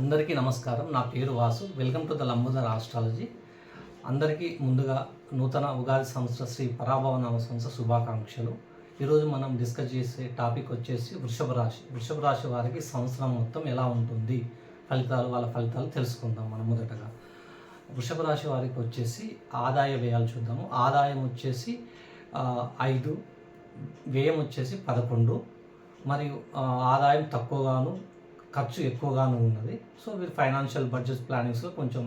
అందరికీ నమస్కారం. నా పేరు Vasu. Welcome to the Lambodar astrology. అందరికీ ముందుగా నూతన ఉగాది సంవత్సర శ్రీ పరాభవ నామ సంవత్సర శుభాకాంక్షలు. ఈరోజు మనం డిస్కస్ చేసే టాపిక్ వచ్చేసి వృషభ రాశి. వృషభ రాశి వారికి సంవత్సరం మొత్తం ఎలా ఉంటుంది, వాళ్ళ ఫలితాలు తెలుసుకుందాం. మనం మొదటగా వృషభ రాశి వారికి వచ్చేసి ఆదాయ వ్యయాలు చూద్దాము. ఆదాయం వచ్చేసి 5, వ్యయం వచ్చేసి 11, మరియు ఆదాయం తక్కువగాను ఖర్చు ఎక్కువగాను ఉన్నది. సో వీరు ఫైనాన్షియల్ బడ్జెట్ ప్లానింగ్స్లో కొంచెం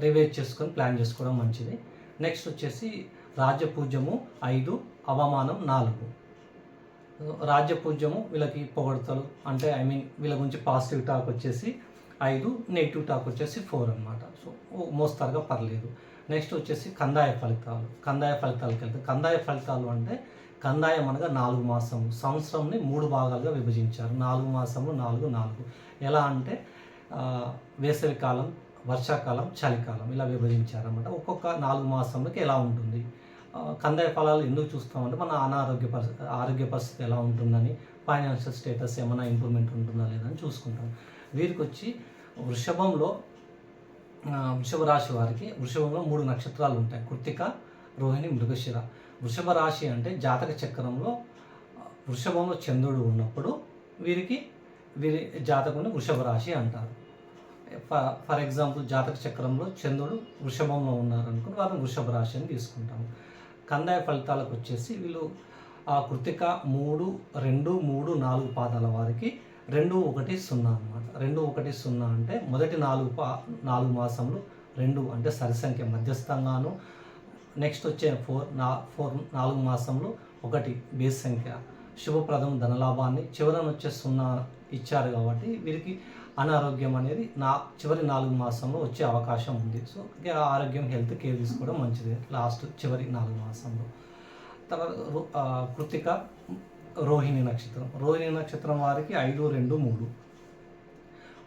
రివైజ్ చేసుకొని ప్లాన్ చేసుకోవడం మంచిది. నెక్స్ట్ వచ్చేసి రాజ్యపూజ్యము 5, అవమానం 4. రాజ్యపూజ్యము వీళ్ళకి పొగడతలు, అంటే వీళ్ళ గురించి పాజిటివ్ టాక్ వచ్చేసి 5, నెగిటివ్ టాక్ వచ్చేసి 4 అనమాట. సో మోస్తారుగా పర్లేదు. నెక్స్ట్ వచ్చేసి కందాయ ఫలితాలకు వెళ్తే, కందాయ ఫలితాలు అంటే కందాయం అనగా 4 మాసం, సంవత్సరంని 3 భాగాలుగా విభజించారు. 4 మాసములు 4. ఎలా అంటే వేసవికాలం, వర్షాకాలం, చలికాలం ఇలా విభజించారన్నమాట. ఒక్కొక్క 4 మాసంలోకి ఎలా ఉంటుంది. కందాయ ఫలాలు ఎందుకు చూస్తామంటే మన ఆరోగ్య పరిస్థితి ఎలా ఉంటుందని, ఫైనాన్షియల్ స్టేటస్ ఏమైనా ఇంప్రూవ్మెంట్ ఉంటుందా లేదా అని చూసుకుంటాం. వీరికి వచ్చి వృషభ రాశి వారికి వృషభంలో 3 నక్షత్రాలు ఉంటాయి: కృత్తిక, రోహిణి, మృగశిర. వృషభ రాశి అంటే జాతక చక్రంలో వృషభంలో చంద్రుడు ఉన్నప్పుడు వీరి జాతకుని వృషభ రాశి అంటారు. ఫర్ ఎగ్జాంపుల్ జాతక చక్రంలో చంద్రుడు వృషభంలో ఉన్నారనుకుని వారిని వృషభ రాశి అని తీసుకుంటాము. కందాయ ఫలితాలకు వచ్చేసి వీళ్ళు కృత్తిక 3, 2, 3, 4 పాదాల వారికి 2, 1, 0 అనమాట. 2, 1, 0 అంటే మొదటి 4 మాసంలో 2 అంటే సరి సంఖ్య మధ్యస్థంగాను, నెక్స్ట్ వచ్చే 4 మాసంలో 1 బేస్ సంఖ్య, శుభప్రదం ధనలాభాన్ని, చివరన వచ్చే 0 ఇచ్చారు కాబట్టి వీరికి అనారోగ్యం అనేది చివరి 4 మాసంలో వచ్చే అవకాశం ఉంది. సో ఆరోగ్యం, హెల్త్ కేర్ తీసుకోవడం మంచిది చివరి 4 మాసంలో. తర్వాత కృత్తిక, రోహిణి నక్షత్రం వారికి 5, 2, 3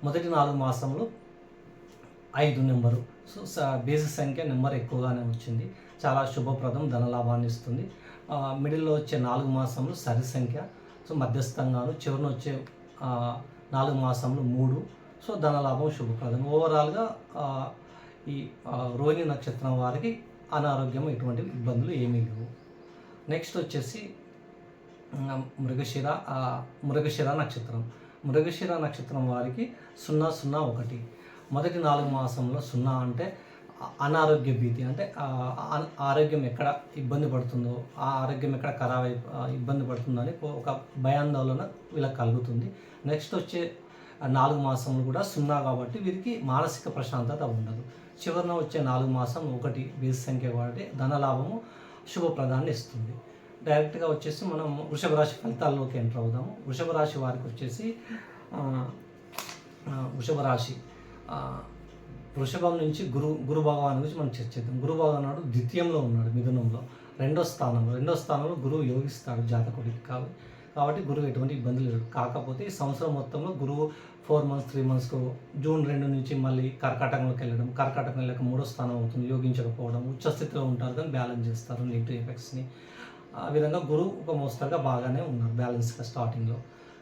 మొదటి 4 మాసంలో 5 నెంబరు. సో బేసిక్ సంఖ్య నెంబర్ ఎక్కువగానే వచ్చింది. చాలా శుభప్రదం, ధనలాభాన్ని ఇస్తుంది. మిడిల్లో వచ్చే 4 మాసంలో సరి సంఖ్య, సో మధ్యస్థంగాను, చివరిన వచ్చే 4 మాసంలో 3, సో ధనలాభం, శుభప్రదం. ఓవరాల్గా ఈ రోహిణి నక్షత్రం వారికి అనారోగ్యం, ఎటువంటి ఇబ్బందులు ఏమీ లేవు. నెక్స్ట్ వచ్చేసి మృగశిర నక్షత్రం వారికి 0, 0, 1. మొదటి 4 మాసంలో 0 అంటే అనారోగ్య భీతి, అంటే ఆరోగ్యం ఎక్కడ ఇబ్బంది పడుతుందో, ఆ ఆరోగ్యం ఎక్కడ ఇబ్బంది పడుతుందో అని ఒక భయాందోళన వీళ్ళకి కలుగుతుంది. నెక్స్ట్ వచ్చే 4 మాసంలో కూడా 0 కాబట్టి వీరికి మానసిక ప్రశాంతత ఉండదు. చివరిన వచ్చే 4 మాసం 1 బేస్ సంఖ్య కాబట్టి ధనలాభము, శుభప్రదాన్ని ఇస్తుంది. డైరెక్ట్గా వచ్చేసి మనం వృషభ రాశి ఫలితాల్లోకి ఎంటర్ అవుదాము. వృషభ రాశి వారికి వచ్చేసి వృషభం నుంచి గురు భగవాన్ గురించి మనం చర్చిద్దాం. గురు భగవానుడు ద్వితీయంలో ఉన్నాడు, మిథునంలో 2వ స్థానంలో గురువు యోగిస్తాడు జాతకుడికి. కాబట్టి గురువు ఎటువంటి ఇబ్బందులు లేవు. కాకపోతే ఈ సంవత్సరం మొత్తంలో గురువు 4 మంత్స్ 3 మంత్స్కు జూన్ 2 నుంచి మళ్ళీ కర్కాటకంలోకి వెళ్ళడం, కర్కాటకం వెళ్ళక 3వ స్థానం అవుతుంది, యోగించకపోవడం, ఉచ్చస్థితిలో ఉంటారు కానీ బ్యాలెన్స్ చేస్తారు నెగిటివ్ ఎఫెక్ట్స్ని. ఆ విధంగా గురువు ఒక మోస్తరుగా బాగానే ఉన్నారు బ్యాలెన్స్గా స్టార్టింగ్లో.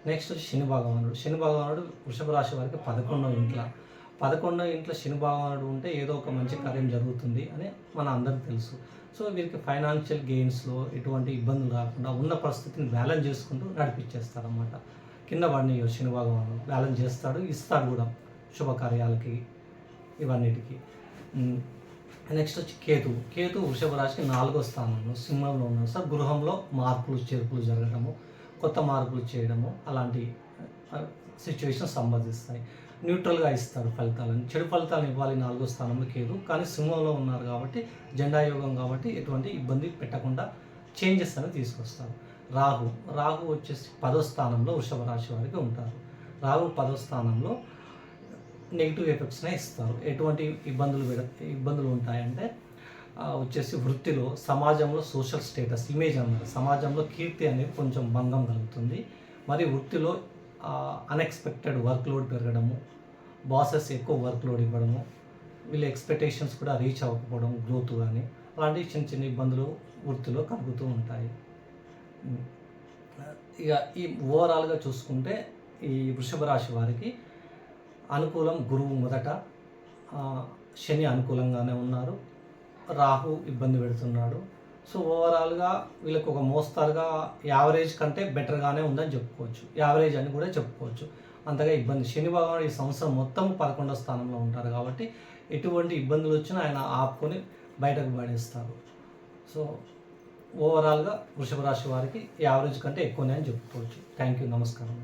నెక్స్ట్ వచ్చి శని భగవానుడు వృషభ రాశి వారికి 11వ ఇంట్లో శని భగవానుడు ఉంటే ఏదో ఒక మంచి కార్యం జరుగుతుంది అని మన అందరికీ తెలుసు. సో వీరికి ఫైనాన్షియల్ గెయిన్స్లో ఎటువంటి ఇబ్బందులు రాకుండా ఉన్న పరిస్థితిని బ్యాలెన్స్ చేసుకుంటూ నడిపించేస్తారన్నమాట. కింద పడిన శని భగవానుడు బ్యాలెన్స్ చేస్తాడు, ఇస్తాడు కూడా శుభకార్యాలకి, ఇవన్నిటికీ. నెక్స్ట్ వచ్చి కేతు వృషభ రాశికి 4వ స్థానంలో సింహంలో ఉన్నారు. సార్ గృహంలో మార్పులు చేర్పులు జరగడము, కొత్త మార్పులు చేయడము, అలాంటి సిచ్యువేషన్ సంబంధిస్తాయి. న్యూట్రల్గా ఇస్తారు ఫలితాలను, చెడు ఫలితాలను ఇవ్వాలి 4వ స్థానంలో కేతు, కానీ సింహంలో ఉన్నారు కాబట్టి జెండా యోగం కాబట్టి ఎటువంటి ఇబ్బంది పెట్టకుండా చేంజెస్ అనేది తీసుకొస్తారు. రాహు వచ్చేసి 10వ స్థానంలో వృషభ రాశి వారికి ఉంటారు. రాహు 10వ స్థానంలో నెగిటివ్ ఎఫెక్ట్స్నే ఇస్తారు. ఎటువంటి ఇబ్బందులు ఉంటాయంటే వచ్చేసి వృత్తిలో, సమాజంలో సోషల్ స్టేటస్, ఇమేజ్ అన్నమాట, సమాజంలో కీర్తి అనేది కొంచెం భంగం కలుగుతుంది. మరి వృత్తిలో అన్ఎక్స్పెక్టెడ్ వర్క్ లోడ్ పెరగడము, బాసెస్ ఎక్కువ వర్క్ లోడ్ ఇవ్వడము, వీళ్ళ ఎక్స్పెక్టేషన్స్ కూడా రీచ్ అవ్వకపోవడం, గ్రోత్ కానీ అలాంటి చిన్న ఇబ్బందులు వృత్తిలో కలుగుతూ ఉంటాయి. ఇక ఈ ఓవరాల్గా చూసుకుంటే ఈ వృషభ రాశి వారికి అనుకూలం గురువు మొదట, శని అనుకూలంగానే ఉన్నారు, రాహు ఇబ్బంది పెడుతున్నాడు. సో ఓవరాల్గా వీళ్ళకి ఒక మోస్తారుగా యావరేజ్ కంటే బెటర్గానే ఉందని చెప్పుకోవచ్చు, యావరేజ్ అని కూడా చెప్పుకోవచ్చు. అంతగా ఇబ్బంది, శని భగవానుడు ఈ సంవత్సరం మొత్తం 11వ స్థానంలో ఉంటారు కాబట్టి ఎటువంటి ఇబ్బందులు వచ్చినా ఆయన ఆపుకొని బయటకు పడేస్తారు. సో ఓవరాల్గా వృషభ రాశి వారికి యావరేజ్ కంటే ఎక్కువనే అని చెప్పుకోవచ్చు. థ్యాంక్ యూ, నమస్కారం.